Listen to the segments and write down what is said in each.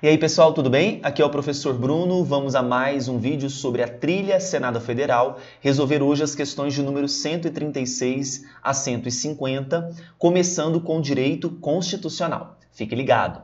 E aí pessoal, tudo bem? Aqui é o professor Bruno, vamos a mais um vídeo sobre a trilha Senado Federal, resolver hoje as questões de número 136 a 150, começando com direito constitucional. Fique ligado!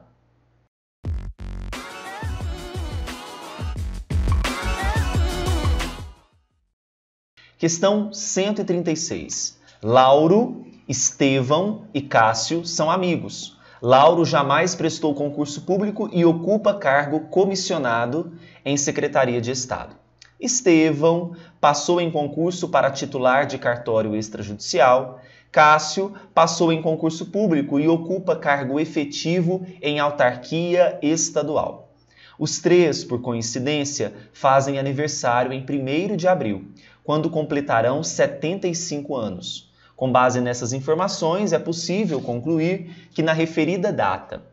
Questão 136. Lauro, Estevão e Cássio são amigos. Lauro jamais prestou concurso público e ocupa cargo comissionado em Secretaria de Estado. Estevão passou em concurso para titular de cartório extrajudicial. Cássio passou em concurso público e ocupa cargo efetivo em autarquia estadual. Os três, por coincidência, fazem aniversário em 1º de abril, quando completarão 75 anos. Com base nessas informações, é possível concluir que na referida data,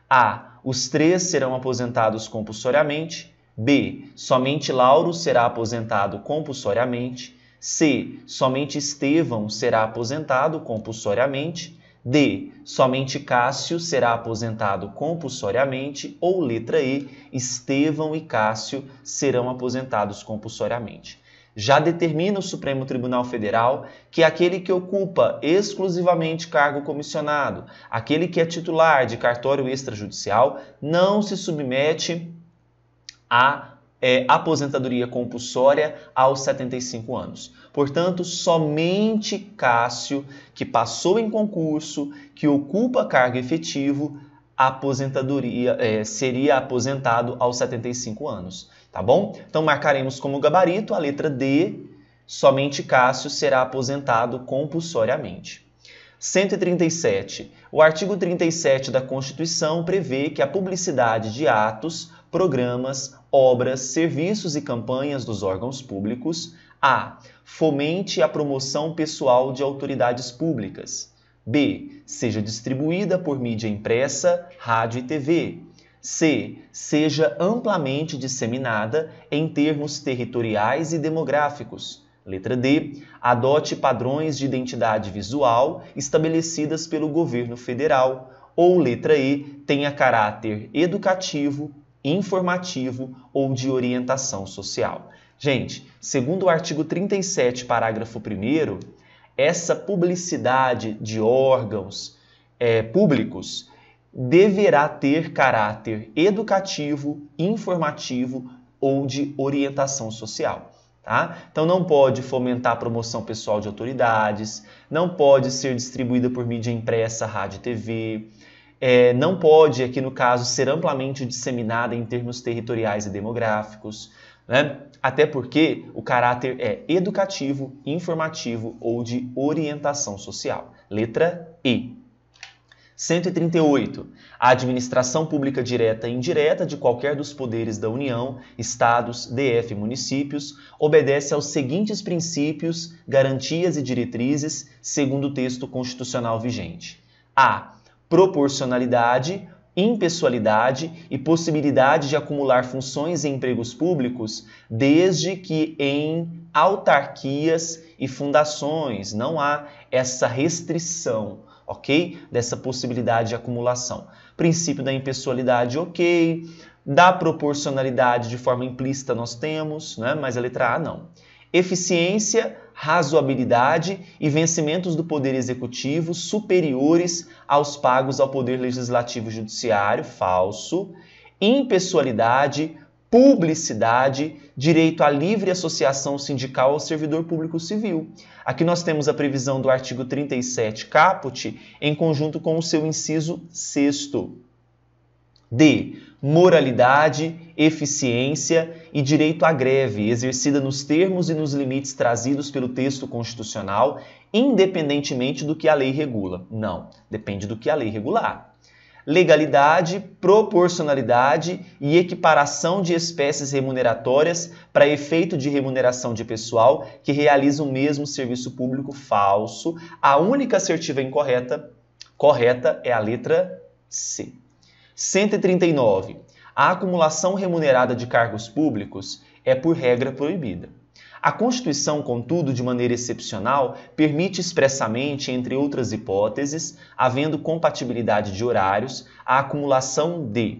a. Os três serão aposentados compulsoriamente, b. Somente Lauro será aposentado compulsoriamente, c. Somente Estevão será aposentado compulsoriamente, d. Somente Cássio será aposentado compulsoriamente, ou letra E. Estevão e Cássio serão aposentados compulsoriamente. Já determina o Supremo Tribunal Federal que aquele que ocupa exclusivamente cargo comissionado, aquele que é titular de cartório extrajudicial, não se submete à aposentadoria compulsória aos 75 anos. Portanto, somente Cássio, que passou em concurso, que ocupa cargo efetivo, seria aposentado aos 75 anos. Tá bom? Então, marcaremos como gabarito a letra D, somente Cássio será aposentado compulsoriamente. 137. O artigo 37 da Constituição prevê que a publicidade de atos, programas, obras, serviços e campanhas dos órgãos públicos a. Fomente a promoção pessoal de autoridades públicas. b. Seja distribuída por mídia impressa, rádio e TV. C. Seja amplamente disseminada em termos territoriais e demográficos. Letra D. Adote padrões de identidade visual estabelecidas pelo governo federal. Ou letra E. Tenha caráter educativo, informativo ou de orientação social. Gente, segundo o artigo 37, parágrafo 1º, essa publicidade de órgãos públicos deverá ter caráter educativo, informativo ou de orientação social. Tá? Então não pode fomentar a promoção pessoal de autoridades, não pode ser distribuída por mídia impressa, rádio e TV, não pode, aqui no caso, ser amplamente disseminada em termos territoriais e demográficos, né? Até porque o caráter é educativo, informativo ou de orientação social. Letra E. 138. A administração pública direta e indireta de qualquer dos poderes da União, Estados, DF e municípios obedece aos seguintes princípios, garantias e diretrizes segundo o texto constitucional vigente. A. Proporcionalidade, impessoalidade e possibilidade de acumular funções e empregos públicos desde que em autarquias e fundações. Não há essa restrição, ok? Dessa possibilidade de acumulação. Princípio da impessoalidade, ok. Da proporcionalidade de forma implícita nós temos, né? Mas a letra A não. Eficiência, razoabilidade e vencimentos do Poder Executivo superiores aos pagos ao Poder Legislativo e Judiciário, falso. Impessoalidade, publicidade, direito à livre associação sindical ao servidor público civil. Aqui nós temos a previsão do artigo 37 caput em conjunto com o seu inciso 6º. D. Moralidade, eficiência e direito à greve, exercida nos termos e nos limites trazidos pelo texto constitucional, independentemente do que a lei regula. Não, depende do que a lei regular. Legalidade, proporcionalidade e equiparação de espécies remuneratórias para efeito de remuneração de pessoal que realiza o mesmo serviço público, falso. A única assertiva correta é a letra C. 139. A acumulação remunerada de cargos públicos é por regra proibida. A Constituição, contudo, de maneira excepcional, permite expressamente, entre outras hipóteses, havendo compatibilidade de horários, a acumulação de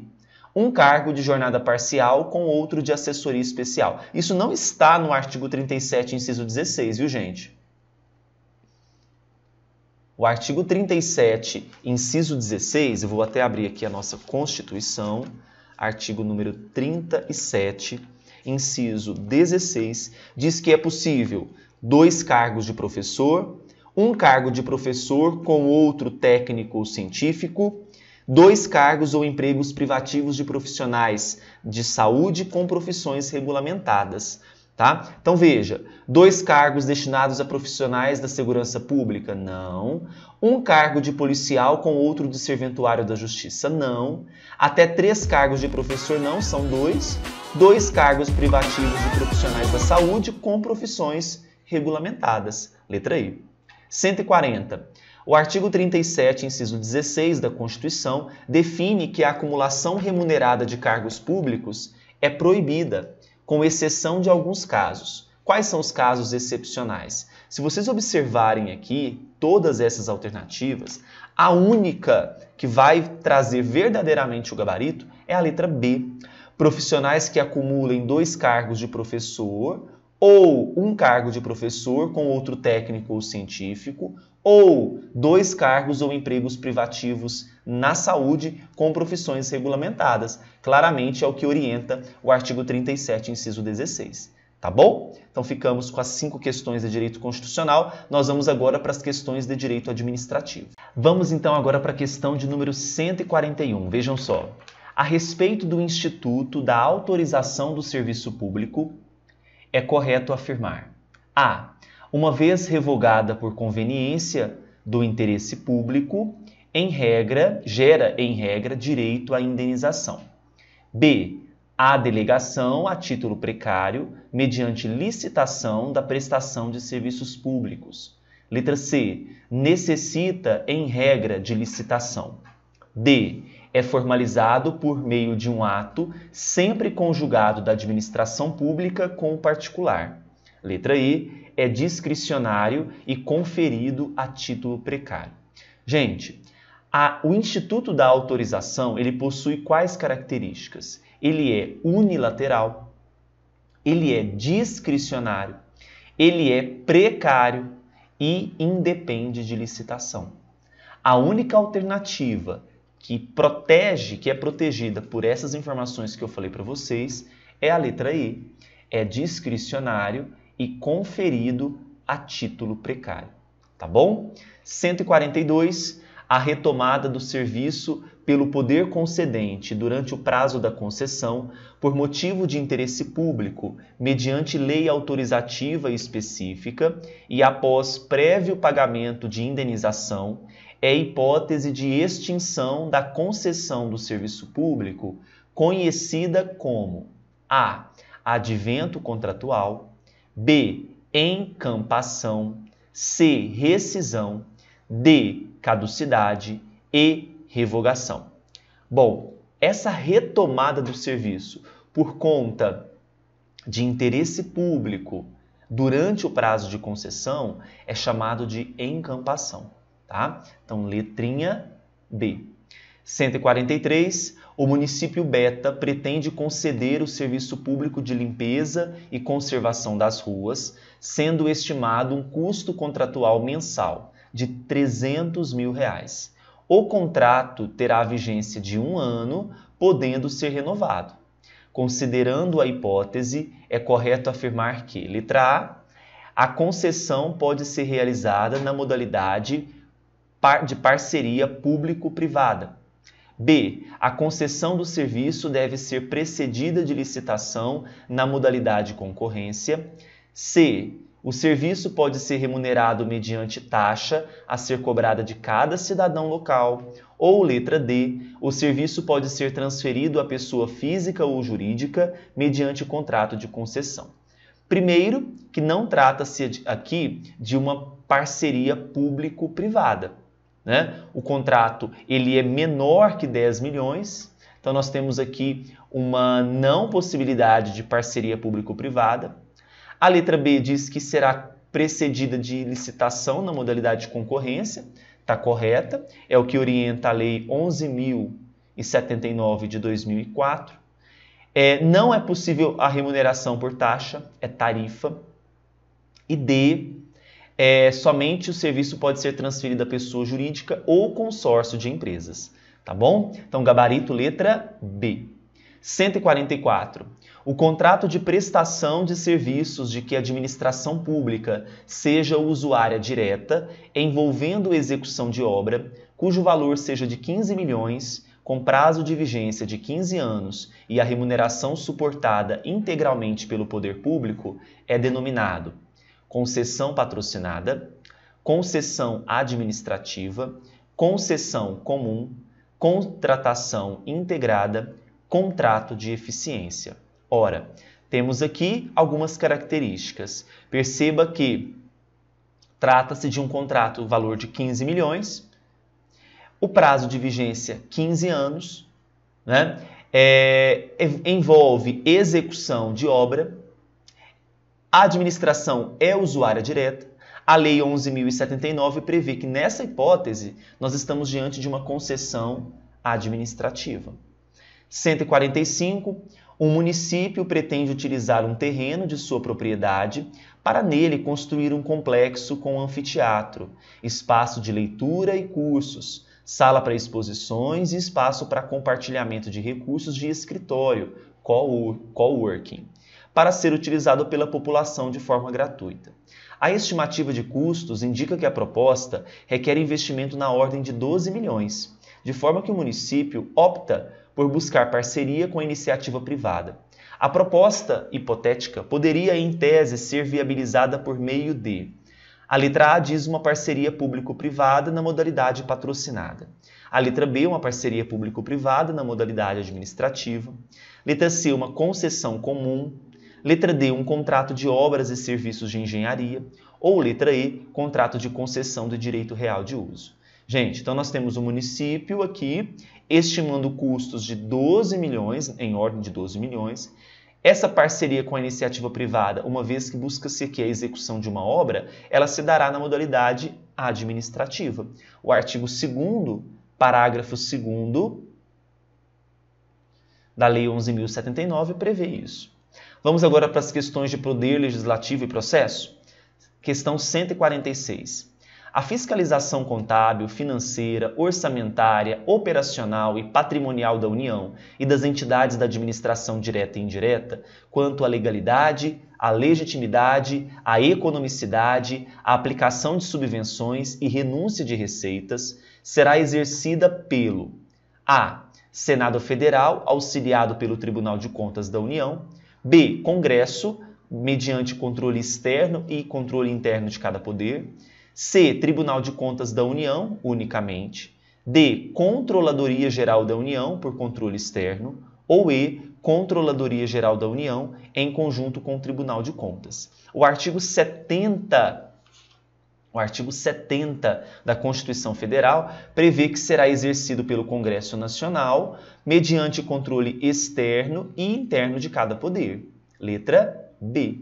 um cargo de jornada parcial com outro de assessoria especial. Isso não está no artigo 37, inciso 16, viu, gente? O artigo 37, inciso 16, eu vou até abrir aqui a nossa Constituição, artigo número 37, inciso 16, diz que é possível 2 cargos de professor, um cargo de professor com outro técnico ou científico, 2 cargos ou empregos privativos de profissionais de saúde com profissões regulamentadas. Tá? Então veja, 2 cargos destinados a profissionais da segurança pública? Não. Um cargo de policial com outro de serventuário da justiça? Não. Até 3 cargos de professor? Não, são 2. 2 cargos privativos de profissionais da saúde com profissões regulamentadas. Letra I. 140. O artigo 37, inciso 16 da Constituição, define que a acumulação remunerada de cargos públicos é proibida, com exceção de alguns casos. Quais são os casos excepcionais? Se vocês observarem aqui todas essas alternativas, a única que vai trazer verdadeiramente o gabarito é a letra B. Profissionais que acumulem 2 cargos de professor ou um cargo de professor com outro técnico ou científico, ou 2 cargos ou empregos privativos na saúde com profissões regulamentadas. Claramente é o que orienta o artigo 37, inciso 16. Tá bom? Então ficamos com as 5 questões de direito constitucional. Nós vamos agora para as questões de direito administrativo. Vamos então agora para a questão de número 141. Vejam só. A respeito do Instituto da Autorização do Serviço Público, é correto afirmar: A. Uma vez revogada por conveniência do interesse público, gera em regra direito à indenização. B. A delegação a título precário mediante licitação da prestação de serviços públicos. Letra C. Necessita em regra de licitação. D. É formalizado por meio de um ato sempre conjugado da administração pública com o particular. Letra E. É discricionário e conferido a título precário. Gente, o Instituto da Autorização, ele possui quais características? Ele é unilateral, ele é discricionário, ele é precário e independe de licitação. A única alternativa que é protegida por essas informações que eu falei para vocês é a letra E, é discricionário e conferido a título precário, tá bom? 142, a retomada do serviço pelo poder concedente durante o prazo da concessão por motivo de interesse público, mediante lei autorizativa específica e após prévio pagamento de indenização, é hipótese de extinção da concessão do serviço público, conhecida como A. Advento contratual, B. Encampação, C. Rescisão, D. Caducidade e revogação. Bom, essa retomada do serviço por conta de interesse público durante o prazo de concessão é chamado de encampação, tá? Então, letrinha B. 143. O município Beta pretende conceder o serviço público de limpeza e conservação das ruas, sendo estimado um custo contratual mensal de R$300 mil. O contrato terá vigência de 1 ano, podendo ser renovado. Considerando a hipótese, é correto afirmar que, letra A, a concessão pode ser realizada na modalidade de parceria público-privada. B. A concessão do serviço deve ser precedida de licitação na modalidade concorrência. C. O serviço pode ser remunerado mediante taxa a ser cobrada de cada cidadão local. Ou, letra D. O serviço pode ser transferido à pessoa física ou jurídica mediante contrato de concessão. Primeiro, que não trata-se aqui de uma parceria público-privada, né? O contrato ele é menor que 10 milhões, então nós temos aqui uma não possibilidade de parceria público-privada. A letra B diz que será precedida de licitação na modalidade de concorrência, está correta, é o que orienta a Lei 11.000 11.779 de 2004. Não é possível a remuneração por taxa, é tarifa. E D, somente o serviço pode ser transferido à pessoa jurídica ou consórcio de empresas. Tá bom? Então, gabarito letra B. 144. O contrato de prestação de serviços de que a administração pública seja usuária direta, envolvendo execução de obra, cujo valor seja de 15 milhões, com prazo de vigência de 15 anos e a remuneração suportada integralmente pelo poder público, é denominado concessão patrocinada, concessão administrativa, concessão comum, contratação integrada, contrato de eficiência. Ora, temos aqui algumas características. Perceba que trata-se de um contrato valor de 15 milhões, o prazo de vigência 15 anos, né? Envolve execução de obra, a administração é usuária direta, a Lei 11.079 prevê que nessa hipótese nós estamos diante de uma concessão administrativa. 145. Um município pretende utilizar um terreno de sua propriedade para nele construir um complexo com anfiteatro, espaço de leitura e cursos, sala para exposições e espaço para compartilhamento de recursos de escritório, coworking, para ser utilizado pela população de forma gratuita. A estimativa de custos indica que a proposta requer investimento na ordem de 12 milhões, de forma que o município opta por buscar parceria com a iniciativa privada. A proposta hipotética poderia, em tese, ser viabilizada por meio de: a letra A diz uma parceria público-privada na modalidade patrocinada. A letra B, uma parceria público-privada na modalidade administrativa. Letra C, uma concessão comum. Letra D, um contrato de obras e serviços de engenharia. Ou letra E, contrato de concessão de direito real de uso. Gente, então nós temos o município aqui estimando custos de 12 milhões, em ordem de 12 milhões. Essa parceria com a iniciativa privada, uma vez que busca-se aqui a execução de uma obra, ela se dará na modalidade administrativa. O artigo 2º, parágrafo 2º da Lei 11.079 prevê isso. Vamos agora para as questões de poder legislativo e processo? Questão 146. A fiscalização contábil, financeira, orçamentária, operacional e patrimonial da União e das entidades da administração direta e indireta, quanto à legalidade, à legitimidade, à economicidade, à aplicação de subvenções e renúncia de receitas, será exercida pelo A. Senado Federal, auxiliado pelo Tribunal de Contas da União. B. Congresso, mediante controle externo e controle interno de cada poder. C. Tribunal de Contas da União, unicamente. D. Controladoria Geral da União, por controle externo. Ou E. Controladoria Geral da União, em conjunto com o Tribunal de Contas. O artigo 70 da Constituição Federal prevê que será exercido pelo Congresso Nacional mediante controle externo e interno de cada poder. Letra B.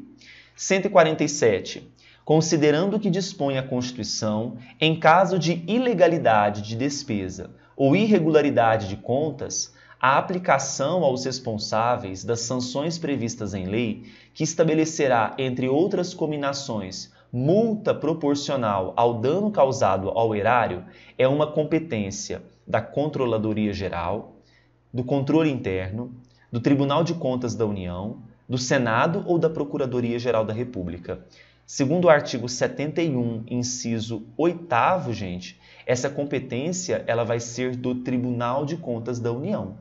147. Considerando que dispõe a Constituição, em caso de ilegalidade de despesa ou irregularidade de contas, a aplicação aos responsáveis das sanções previstas em lei, que estabelecerá, entre outras cominações, multa proporcional ao dano causado ao erário, é uma competência da Controladoria Geral, do Controle Interno, do Tribunal de Contas da União, do Senado ou da Procuradoria-Geral da República. Segundo o artigo 71, inciso 8º, gente, essa competência ela vai ser do Tribunal de Contas da União,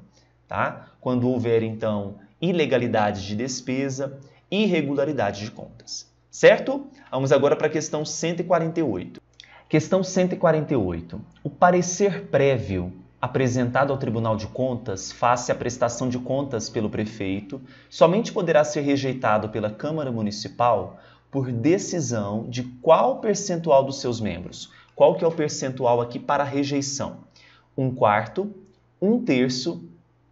tá? Quando houver, então, ilegalidade de despesa, irregularidade de contas. Certo? Vamos agora para a questão 148. Questão 148. O parecer prévio apresentado ao Tribunal de Contas face à prestação de contas pelo prefeito somente poderá ser rejeitado pela Câmara Municipal por decisão de qual percentual dos seus membros? Qual que é o percentual aqui para rejeição? 1/4, 1/3,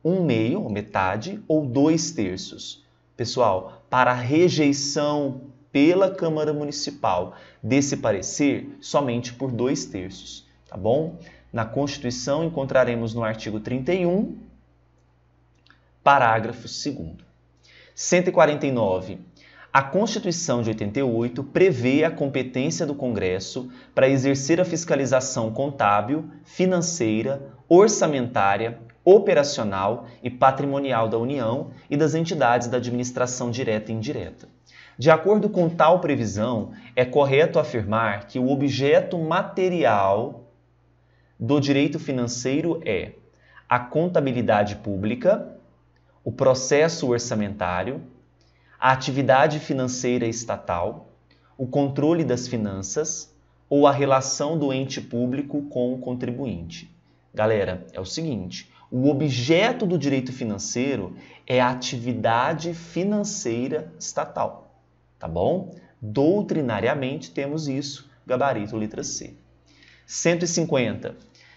1/2, ou metade, ou 2/3? Pessoal, para rejeição pela Câmara Municipal desse parecer, somente por 2/3, tá bom? Na Constituição encontraremos no artigo 31, parágrafo 2º. 149. A Constituição de 88 prevê a competência do Congresso para exercer a fiscalização contábil, financeira, orçamentária, operacional e patrimonial da União e das entidades da administração direta e indireta. De acordo com tal previsão, é correto afirmar que o objeto material do direito financeiro é a contabilidade pública, o processo orçamentário, a atividade financeira estatal, o controle das finanças ou a relação do ente público com o contribuinte. Galera, é o seguinte, o objeto do direito financeiro é a atividade financeira estatal, tá bom? Doutrinariamente temos isso, gabarito letra C. 150.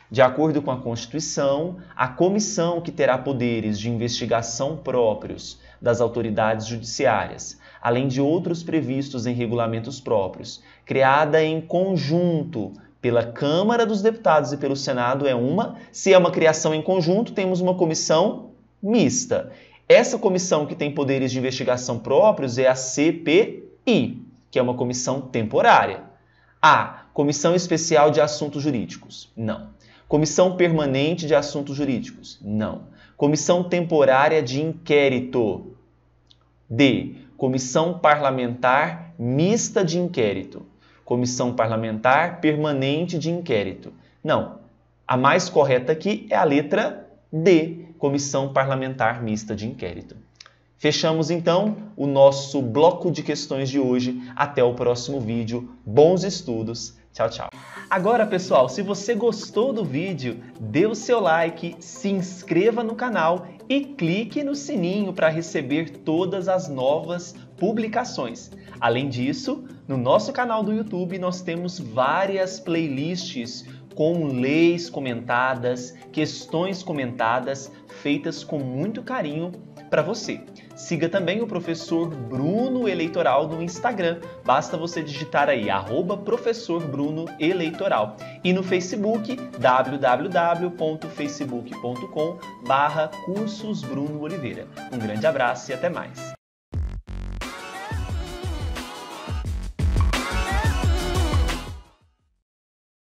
De acordo com a Constituição, a comissão que terá poderes de investigação próprios das autoridades judiciárias, além de outros previstos em regulamentos próprios, criada em conjunto pela Câmara dos Deputados e pelo Senado se é uma criação em conjunto, temos uma comissão mista. Essa comissão que tem poderes de investigação próprios é a CPI, que é uma comissão temporária. A. Comissão Especial de Assuntos Jurídicos? Não. Comissão Permanente de Assuntos Jurídicos? Não. Comissão Temporária de Inquérito? D. Comissão Parlamentar Mista de Inquérito? Comissão Parlamentar Permanente de Inquérito? Não. A mais correta aqui é a letra D. Comissão Parlamentar Mista de Inquérito. Fechamos então o nosso bloco de questões de hoje. Até o próximo vídeo. Bons estudos. Tchau, tchau. Agora, pessoal, se você gostou do vídeo, dê o seu like, se inscreva no canal e clique no sininho para receber todas as novas publicações. Além disso, no nosso canal do YouTube nós temos várias playlists com leis comentadas, questões comentadas, feitas com muito carinho para você. Siga também o professor Bruno Eleitoral no Instagram. Basta você digitar aí @professor Bruno Eleitoral. E no Facebook, www.facebook.com/Cursos Bruno Oliveira. Um grande abraço e até mais.